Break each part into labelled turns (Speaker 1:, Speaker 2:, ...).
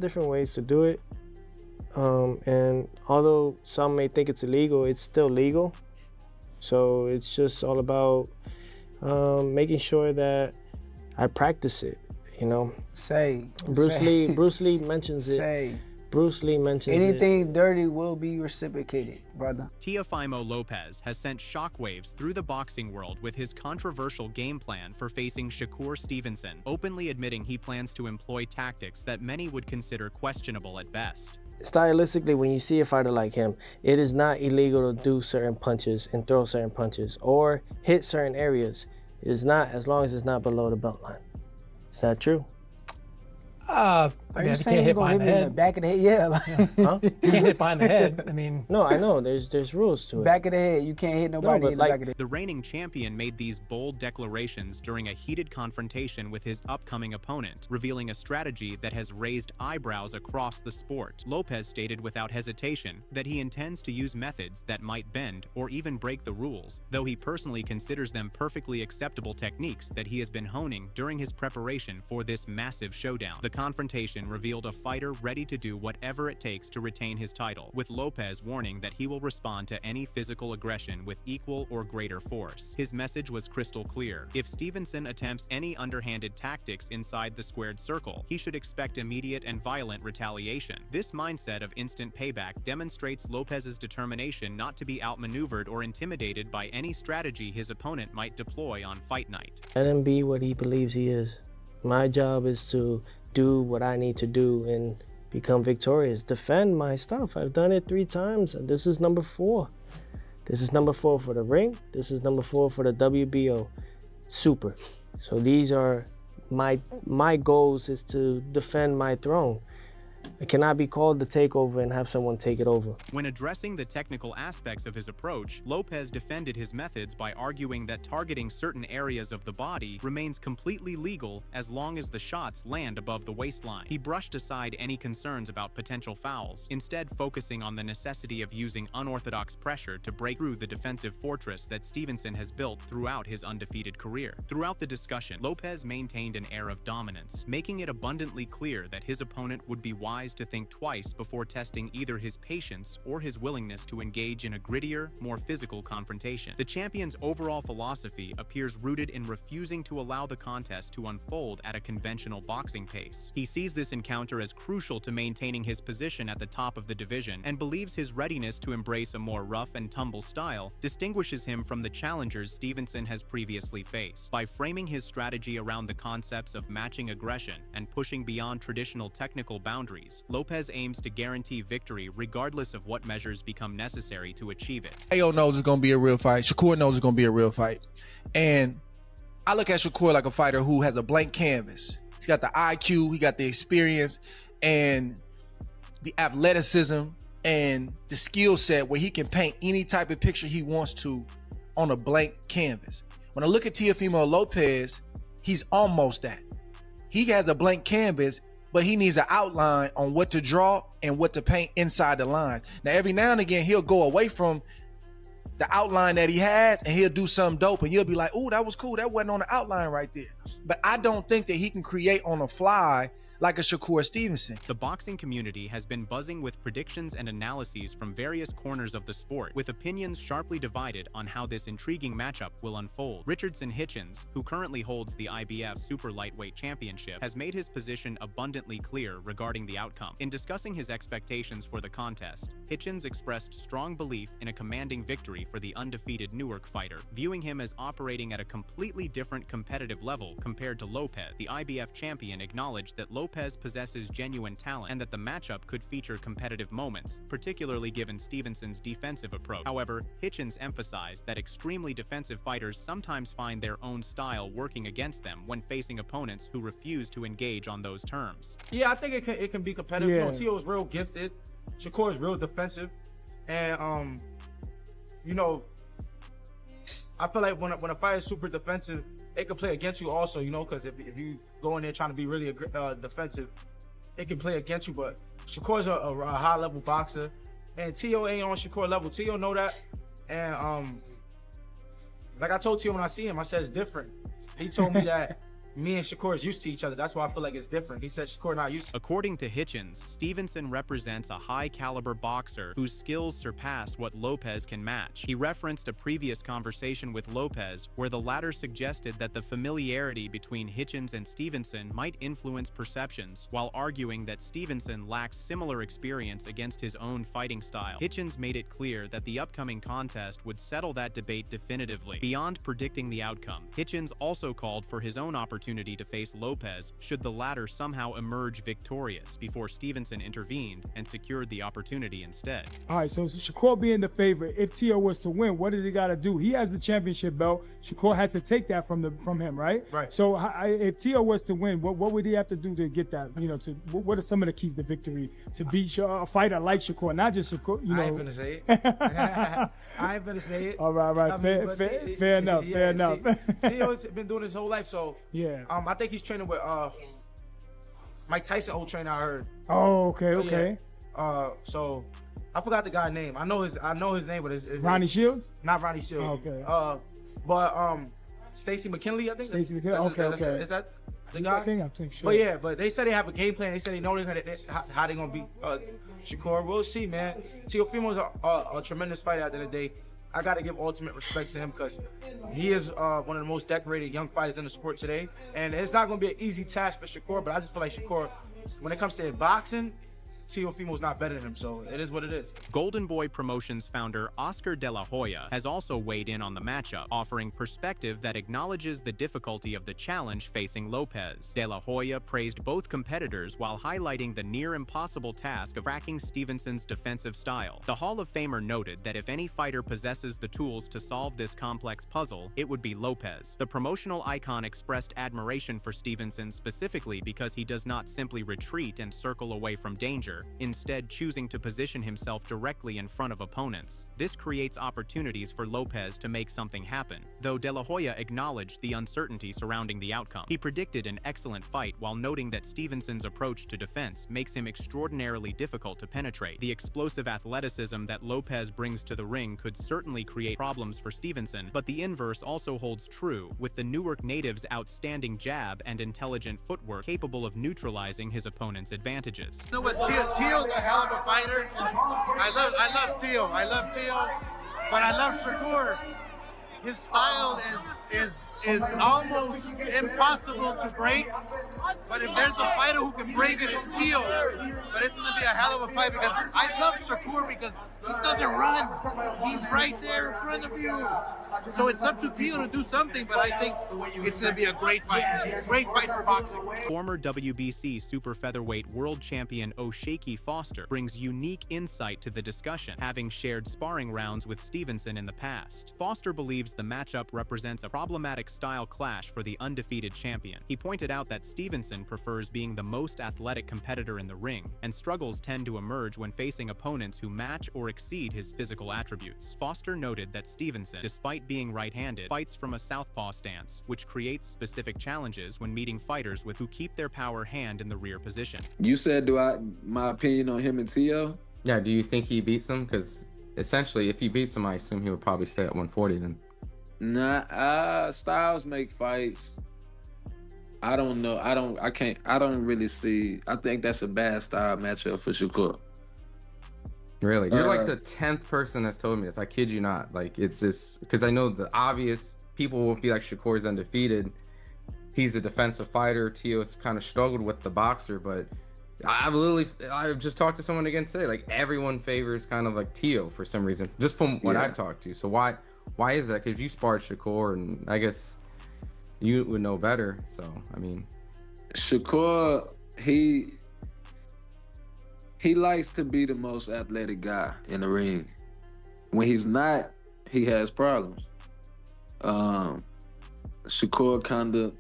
Speaker 1: Different ways to do it. And although some may think it's illegal, it's still legal. So it's just all about making sure that I practice it, you know. Bruce Lee mentions it. Bruce Lee mentions
Speaker 2: anything dirty will be reciprocated, brother.
Speaker 3: Teofimo Lopez has sent shockwaves through the boxing world with his controversial game plan for facing Shakur Stevenson, openly admitting he plans to employ tactics that many would consider questionable at best.
Speaker 1: Stylistically, when you see a fighter like him, it is not illegal to do certain punches and throw certain punches or hit certain areas. It is not, as long as it's not below the belt line. Is that true?
Speaker 2: Are you saying you're gonna hit me in the back of the head? Yeah.
Speaker 1: Huh?
Speaker 4: You can hit behind the head. I mean,
Speaker 1: no, I know. There's rules to it.
Speaker 2: Back of the head, you can't hit nobody in the back of the head.
Speaker 3: The reigning champion made these bold declarations during a heated confrontation with his upcoming opponent, revealing a strategy that has raised eyebrows across the sport. Lopez stated without hesitation that he intends to use methods that might bend or even break the rules, though he personally considers them perfectly acceptable techniques that he has been honing during his preparation for this massive showdown. The confrontation revealed a fighter ready to do whatever it takes to retain his title, with Lopez warning that he will respond to any physical aggression with equal or greater force. His message was crystal clear. If Stevenson attempts any underhanded tactics inside the squared circle, he should expect immediate and violent retaliation. This mindset of instant payback demonstrates Lopez's determination not to be outmaneuvered or intimidated by any strategy his opponent might deploy on fight night.
Speaker 1: Let him be what he believes he is. My job is to do what I need to do and become victorious. Defend my stuff. I've done it 3 times. And this is number 4. This is number 4 for the ring. This is number 4 for the WBO Super. So these are my goals, is to defend my throne. It cannot be called the takeover and have someone take it over.
Speaker 3: When addressing the technical aspects of his approach, Lopez defended his methods by arguing that targeting certain areas of the body remains completely legal as long as the shots land above the waistline. He brushed aside any concerns about potential fouls, instead focusing on the necessity of using unorthodox pressure to break through the defensive fortress that Stevenson has built throughout his undefeated career. Throughout the discussion, Lopez maintained an air of dominance, making it abundantly clear that his opponent would be wise to think twice before testing either his patience or his willingness to engage in a grittier, more physical confrontation. The champion's overall philosophy appears rooted in refusing to allow the contest to unfold at a conventional boxing pace. He sees this encounter as crucial to maintaining his position at the top of the division and believes his readiness to embrace a more rough and tumble style distinguishes him from the challengers Stevenson has previously faced. By framing his strategy around the concepts of matching aggression and pushing beyond traditional technical boundaries, Lopez aims to guarantee victory regardless of what measures become necessary to achieve it.
Speaker 5: AO knows it's going to be a real fight. Shakur knows it's going to be a real fight. And I look at Shakur like a fighter who has a blank canvas. He's got the IQ, he got the experience and the athleticism and the skill set where he can paint any type of picture he wants to on a blank canvas. When I look at Teofimo Lopez, he's almost that. He has a blank canvas, but he needs an outline on what to draw and what to paint inside the lines. Now, every now and again, he'll go away from the outline that he has and he'll do something dope and you'll be like, oh, that was cool. That wasn't on the outline right there. But I don't think that he can create on the fly like a Shakur Stevenson.
Speaker 3: The boxing community has been buzzing with predictions and analyses from various corners of the sport, with opinions sharply divided on how this intriguing matchup will unfold. Hitchens, who currently holds the IBF Super Lightweight Championship, has made his position abundantly clear regarding the outcome. In discussing his expectations for the contest, Hitchens expressed strong belief in a commanding victory for the undefeated Newark fighter, viewing him as operating at a completely different competitive level compared to Lopez. The IBF champion acknowledged that Lopez possesses genuine talent and that the matchup could feature competitive moments, particularly given Stevenson's defensive approach. However, Hitchens emphasized that extremely defensive fighters sometimes find their own style working against them when facing opponents who refuse to engage on those terms.
Speaker 6: Yeah, I think it can be competitive.
Speaker 1: Yeah.
Speaker 6: You know, Tio's real gifted. Shakur's real defensive. And, you know, I feel like when a fighter is super defensive, it can play against you also, you know, because if you go in there trying to be really defensive, it can play against you. But Shakur's a high-level boxer, and Tio ain't on Shakur level. Tio know that, and like I told Tio when I see him, I said it's different. He told me that me and Shakur is used to each other. That's why I feel like it's different. He said Shakur not used to.
Speaker 3: According to Hitchens, Stevenson represents a high-caliber boxer whose skills surpass what Lopez can match. He referenced a previous conversation with Lopez where the latter suggested that the familiarity between Hitchens and Stevenson might influence perceptions, while arguing that Stevenson lacks similar experience against his own fighting style. Hitchens made it clear that the upcoming contest would settle that debate definitively. Beyond predicting the outcome, Hitchens also called for his own opportunity to face Lopez should the latter somehow emerge victorious before Stevenson intervened and secured the opportunity instead.
Speaker 7: All right, so Shakur being the favorite, if Teo was to win, what does he got to do? He has the championship belt. Shakur has to take that from him, right?
Speaker 6: Right.
Speaker 7: So if Teo was to win, what would he have to do to get that? You know, what are some of the keys to victory to beat a fighter like Shakur, not just Shakur? You know,
Speaker 6: I ain't finna say it. I ain't finna say it.
Speaker 7: All right. Fair enough.
Speaker 6: Teo's been doing his whole life, so
Speaker 7: yeah.
Speaker 6: I think he's training with Mike Tyson, old trainer. I heard.
Speaker 7: Oh, okay.
Speaker 6: Yeah. So I forgot the guy's name. I know his name, but it's
Speaker 7: Ronnie Shields.
Speaker 6: Not Ronnie Shields.
Speaker 7: Okay.
Speaker 6: But Stacey McKinley, I think.
Speaker 7: Stacey McKinley. Okay.
Speaker 6: Is that the guy?
Speaker 7: I think sure.
Speaker 6: But they said they have a game plan. They said they know how they're gonna beat Shakur. We'll see, man. Teofimo's a tremendous fighter at the end of the day. I got to give ultimate respect to him because he is one of the most decorated young fighters in the sport today. And it's not going to be an easy task for Shakur, but I just feel like Shakur, when it comes to boxing, Teofimo's not better than him, so it is what it is.
Speaker 3: Golden Boy Promotions founder Oscar De La Hoya has also weighed in on the matchup, offering perspective that acknowledges the difficulty of the challenge facing Lopez. De La Hoya praised both competitors while highlighting the near-impossible task of cracking Stevenson's defensive style. The Hall of Famer noted that if any fighter possesses the tools to solve this complex puzzle, it would be Lopez. The promotional icon expressed admiration for Stevenson specifically because he does not simply retreat and circle away from danger, instead choosing to position himself directly in front of opponents. This creates opportunities for Lopez to make something happen, though De La Hoya acknowledged the uncertainty surrounding the outcome. He predicted an excellent fight while noting that Stevenson's approach to defense makes him extraordinarily difficult to penetrate. The explosive athleticism that Lopez brings to the ring could certainly create problems for Stevenson, but the inverse also holds true, with the Newark native's outstanding jab and intelligent footwork capable of neutralizing his opponent's advantages.
Speaker 8: You know what, Teo's a hell of a fighter. I love Teo, but I love Shakur. His style is almost impossible to break. But if there's a fighter who can break it, it's Teo. But it's gonna be a hell of a fight because I love Shakur because he doesn't run. He's right there in front of you. So it's up to Teo to do something, but I think it's going to be a great fight. Great fight for boxing.
Speaker 3: Former WBC super featherweight world champion O'Shaquie Foster brings unique insight to the discussion, having shared sparring rounds with Stevenson in the past. Foster believes the matchup represents a problematic style clash for the undefeated champion. He pointed out that Stevenson prefers being the most athletic competitor in the ring, and struggles tend to emerge when facing opponents who match or exceed his physical attributes. Foster noted that Stevenson, despite being right-handed, fights from a southpaw stance, which creates specific challenges when meeting fighters who keep their power hand in the rear position.
Speaker 9: You said, my opinion on him and Teo?
Speaker 10: Yeah, do you think he beats him? Because essentially, if he beats him, I assume he would probably stay at 140 then.
Speaker 9: Nah, styles make fights. I don't know. I don't really see. I think that's a bad style matchup for Shakur.
Speaker 10: Really? You're like the 10th person that's told me this. I kid you not. Like, it's just because I know the obvious people will be like, Shakur's undefeated. He's a defensive fighter. Teo's kind of struggled with the boxer, but I've just talked to someone again today. Like, everyone favors kind of like Teo for some reason, just from what I've talked to. So why is that? Because you sparred Shakur, and I guess you would know better. So, I mean,
Speaker 9: Shakur, he likes to be the most athletic guy in the ring. When he's not, he has problems. Shakur kinda,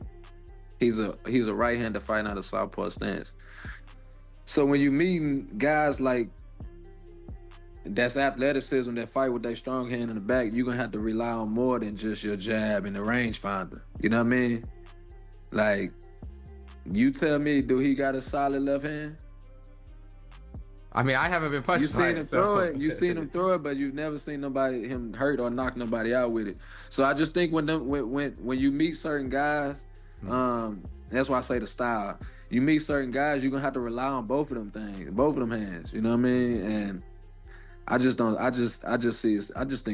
Speaker 9: he's a right-hander fighting out of southpaw stance. So when you meet guys like that's athleticism that fight with their strong hand in the back, you're gonna have to rely on more than just your jab and the rangefinder. You know what I mean? Like, you tell me, do he got a solid left hand?
Speaker 10: I mean, I haven't been punched.
Speaker 9: You seen him throw it. You seen him throw it, but you've never seen him hurt or knock nobody out with it. So I just think when you meet certain guys That's why I say the style. You meet certain guys, you're gonna have to rely on both of them things, both of them hands. You know what I mean? And I just think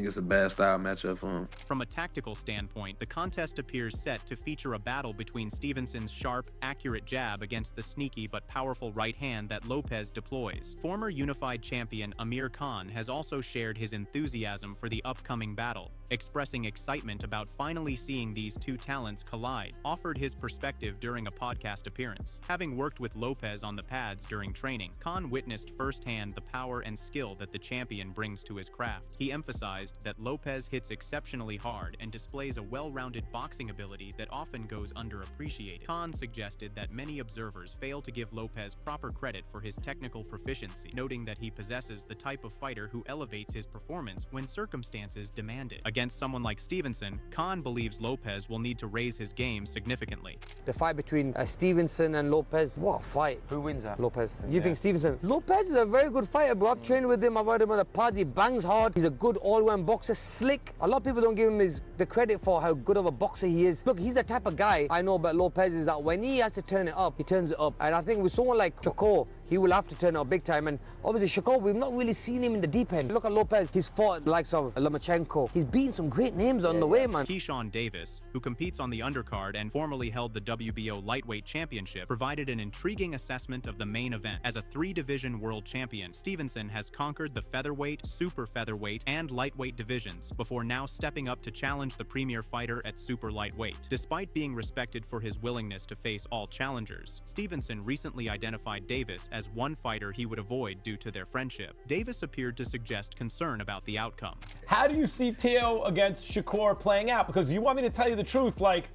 Speaker 9: it's a bad style matchup for him.
Speaker 3: From a tactical standpoint, the contest appears set to feature a battle between Stevenson's sharp, accurate jab against the sneaky but powerful right hand that Lopez deploys. Former unified champion Amir Khan has also shared his enthusiasm for the upcoming battle, expressing excitement about finally seeing these two talents collide, offered his perspective during a podcast appearance. Having worked with Lopez on the pads during training, Khan witnessed firsthand the power and skill that the champion brings to his craft. He emphasized that Lopez hits exceptionally hard and displays a well-rounded boxing ability that often goes underappreciated. Khan suggested that many observers fail to give Lopez proper credit for his technical proficiency, noting that he possesses the type of fighter who elevates his performance when circumstances demand it. Against someone like Stevenson, Khan believes Lopez will need to raise his game significantly.
Speaker 11: The fight between Stevenson and Lopez, what a fight. Who wins that? Lopez. You think Stevenson? Lopez is a very good fighter, bro. I've trained with him, I've had him on the pod, he bangs hard, he's a good all-round boxer, slick. A lot of people don't give him the credit for how good of a boxer he is. Look, he's the type of guy I know about Lopez is that when he has to turn it up, he turns it up. And I think with someone like Shakur, he will have to turn it up big time. And obviously Shakur, we've not really seen him in the deep end. Look at Lopez, he's fought the likes of Lomachenko. He's beaten some great names on the way, man.
Speaker 3: Keyshawn Davis, who competes on the undercard and formerly held the WBO lightweight championship, provided an intriguing assessment of the main event. As a 3-division world champion, Stevenson has conquered the featherweight, super featherweight, and lightweight divisions, before now stepping up to challenge the premier fighter at super lightweight. Despite being respected for his willingness to face all challengers, Stevenson recently identified Davis as one fighter he would avoid due to their friendship. Davis appeared to suggest concern about the outcome.
Speaker 12: How do you see Teo against Shakur playing out? Because you want me to tell you the truth, like,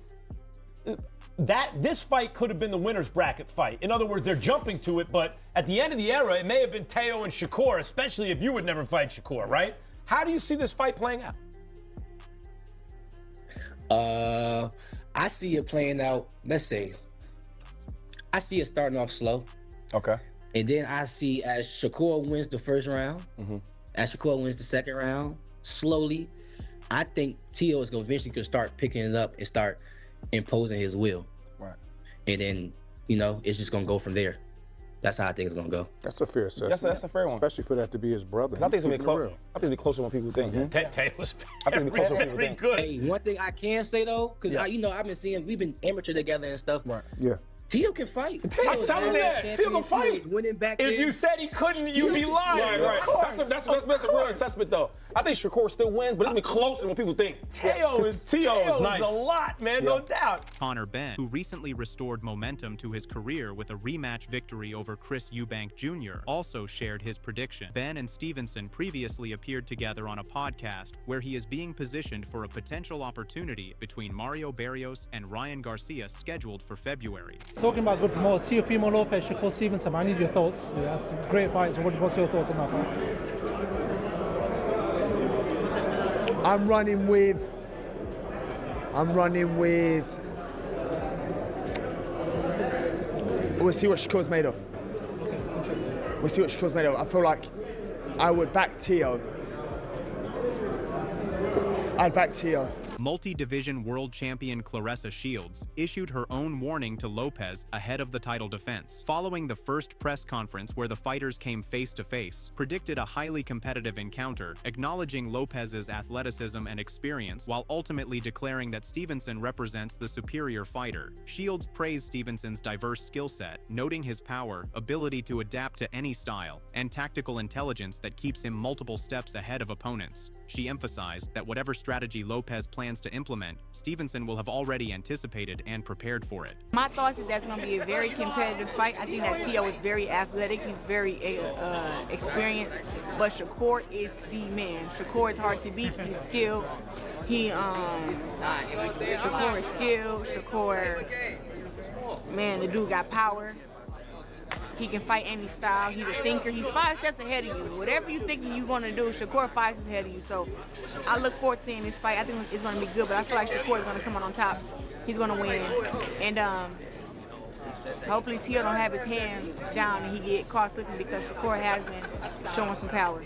Speaker 12: this fight could have been the winner's bracket fight. In other words, they're jumping to it, but at the end of the era, it may have been Teo and Shakur, especially if you would never fight Shakur, right? How do you see this fight playing out?
Speaker 13: I see it playing out, let's say, I see it starting off slow.
Speaker 12: Okay.
Speaker 13: And then I see as Shakur wins the first round, as Shakur wins the second round, slowly, I think Teo is eventually start picking it up and start imposing his will.
Speaker 12: Right.
Speaker 13: And then, you know, it's just gonna go from there. That's how I think it's gonna go.
Speaker 14: That's a fair assessment.
Speaker 12: That's a fair one.
Speaker 14: Especially for that to be his brother.
Speaker 12: I think it's gonna be close. I think it's gonna be closer than people think.
Speaker 14: Mm-hmm.
Speaker 12: Was very good.
Speaker 13: Hey, one thing I can say though, because I've been seeing, we've been amateur together and stuff.
Speaker 12: Right.
Speaker 14: Yeah.
Speaker 13: Teo can fight.
Speaker 12: I'm telling you that. Teo can fight.
Speaker 13: Winning back
Speaker 12: if you said he couldn't, you'd be lying. Right. That's a real assessment, though. I think Shakur still wins, but it's gonna be closer than what people think. Teo is nice. A lot, man, no doubt.
Speaker 3: Connor Benn, who recently restored momentum to his career with a rematch victory over Chris Eubank Jr., also shared his prediction. Benn and Stevenson previously appeared together on a podcast where he is being positioned for a potential opportunity between Mario Barrios and Ryan Garcia scheduled for February.
Speaker 15: Talking about good promoters, Teofimo Lopez, Shakur Stevenson, I need your thoughts. That's a great fight. So what's your thoughts on that fight?
Speaker 16: I'm running with. We'll see what Shakur's made of. I feel like I would back Teo. I'd back Teo.
Speaker 3: Multi-division world champion Claressa Shields issued her own warning to Lopez ahead of the title defense, following the first press conference where the fighters came face-to-face, predicted a highly competitive encounter, acknowledging Lopez's athleticism and experience, while ultimately declaring that Stevenson represents the superior fighter. Shields praised Stevenson's diverse skill set, noting his power, ability to adapt to any style, and tactical intelligence that keeps him multiple steps ahead of opponents. She emphasized that whatever strategy Lopez plans to implement, Stevenson will have already anticipated and prepared for it.
Speaker 17: My thoughts is that's going to be a very competitive fight. I think that Teo is very athletic. He's very experienced, but Shakur is the man. Shakur is hard to beat. He's skilled. Shakur is skilled. Shakur, man, the dude got power. He can fight any style. He's a thinker. He's 5 steps ahead of you. Whatever you think you're going to do, Shakur 5 steps ahead of you. So I look forward to seeing this fight. I think it's going to be good, but I feel like Shakur is going to come out on top. He's going to win. And hopefully Teo don't have his hands down and he get caught slipping, because Shakur has been showing some power.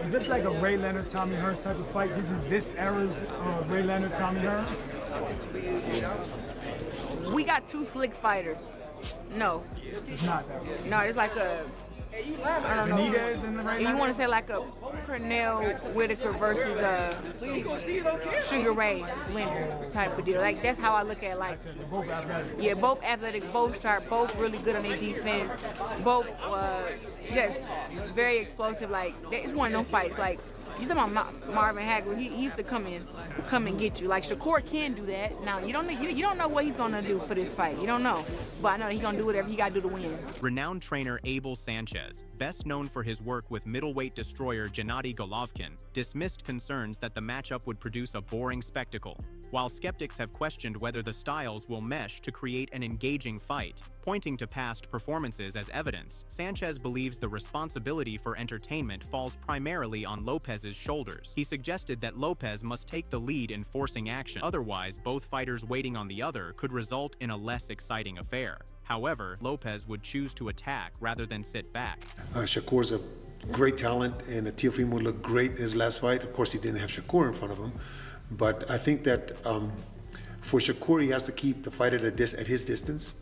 Speaker 7: Is this like a Ray Leonard, Tommy Hearns type of fight? This is this era's Ray Leonard, Tommy Hearns?
Speaker 17: we got two slick fighters. No.
Speaker 7: It's not that way.
Speaker 17: No, it's like a, I don't know.
Speaker 7: Benitez in the right
Speaker 17: If you
Speaker 7: now?
Speaker 17: want to say like a Pernell Whitaker versus a Sugar Ray Leonard type of deal. Like, that's how I look at, like, yeah, both athletic, both sharp, both really good on their defense, both just very explosive. Like, it's one of them fights. Like, you talking about Marvin Hagler? He used to come and get you. Like, Shakur can do that. Now you don't know what he's gonna do for this fight. You don't know, but I know he's gonna do whatever he gotta do to win.
Speaker 3: Renowned trainer Abel Sanchez, best known for his work with middleweight destroyer Gennady Golovkin, dismissed concerns that the matchup would produce a boring spectacle. While skeptics have questioned whether the styles will mesh to create an engaging fight, pointing to past performances as evidence, Sanchez believes the responsibility for entertainment falls primarily on Lopez's shoulders. He suggested that Lopez must take the lead in forcing action, otherwise both fighters waiting on the other could result in a less exciting affair. However, Lopez would choose to attack rather than sit back.
Speaker 18: Shakur's a great talent, and Teofimo looked great in his last fight. Of course, he didn't have Shakur in front of him, but I think that for Shakur, he has to keep the fight at his distance.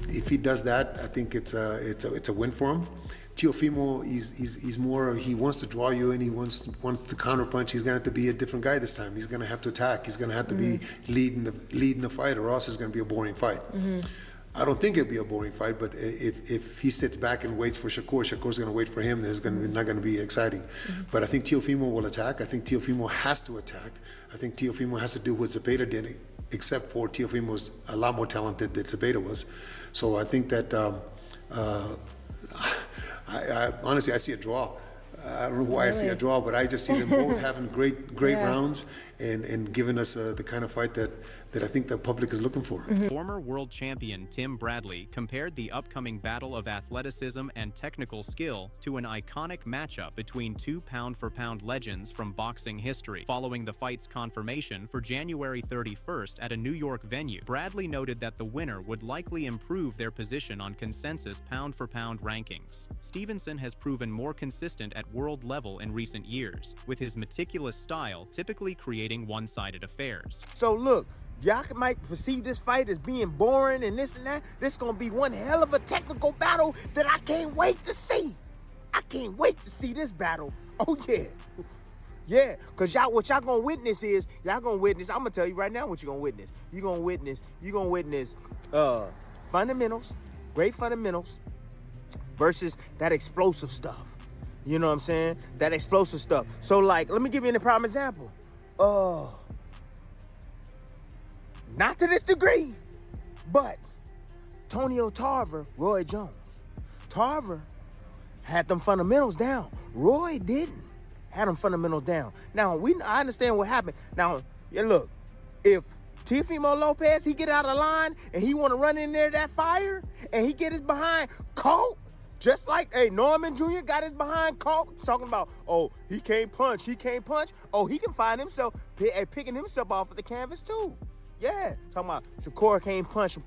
Speaker 18: If he does that, I think it's a win for him. Teofimo, he's more, he wants to draw you in, he wants to counterpunch. He's gonna have to be a different guy this time. He's gonna have to attack. He's gonna have to be leading the fight, or else it's gonna be a boring fight. I don't think it'll be a boring fight, but if he sits back and waits for Shakur, Shakur's gonna wait for him, it's not gonna be exciting. But I think Teofimo will attack. I think Teofimo has to attack. I think Teofimo has to do what Zepeda did, except for Teofimo's a lot more talented than Zepeda was. So I think that, I honestly, I see a draw. I don't know why I see a draw, but I just see them both having great rounds and giving us the kind of fight that I think the public is looking for.
Speaker 3: Former world champion Tim Bradley compared the upcoming battle of athleticism and technical skill to an iconic matchup between two pound-for-pound legends from boxing history. Following the fight's confirmation for January 31st at a New York venue, Bradley noted that the winner would likely improve their position on consensus pound-for-pound rankings. Stevenson has proven more consistent at world level in recent years, with his meticulous style typically creating one-sided affairs.
Speaker 19: So look, y'all might perceive this fight as being boring and this and that. This is gonna be one hell of a technical battle that I can't wait to see. I can't wait to see this battle. Oh yeah. Yeah, because what y'all gonna witness is, I'm gonna tell you right now what you're gonna witness. You're gonna witness fundamentals, great fundamentals, versus that explosive stuff. You know what I'm saying? That explosive stuff. So like, let me give you a prime example. Not to this degree, but Tonio Tarver, Roy Jones. Tarver had them fundamentals down. Roy didn't have them fundamentals down. Now, I understand what happened. Now, yeah, look, if Teofimo Lopez, he get out of line and he want to run in there that fire and he get his behind caught, just like, Norman Jr. got his behind caught, talking about, oh, he can't punch. Oh, he can find himself picking himself off of the canvas too. Yeah, talking about Shakur can't punch.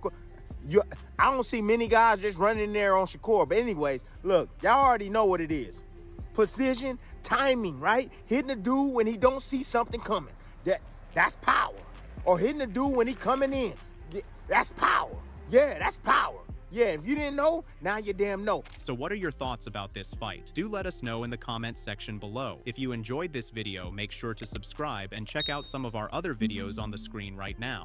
Speaker 19: I don't see many guys just running in there on Shakur. But anyways, look, y'all already know what it is. Precision, timing, right? Hitting the dude when he don't see something coming. That's power. Or hitting the dude when he coming in. That's power. Yeah, that's power. Yeah, if you didn't know, now you damn know.
Speaker 3: So what are your thoughts about this fight? Do let us know in the comments section below. If you enjoyed this video, make sure to subscribe and check out some of our other videos on the screen right now.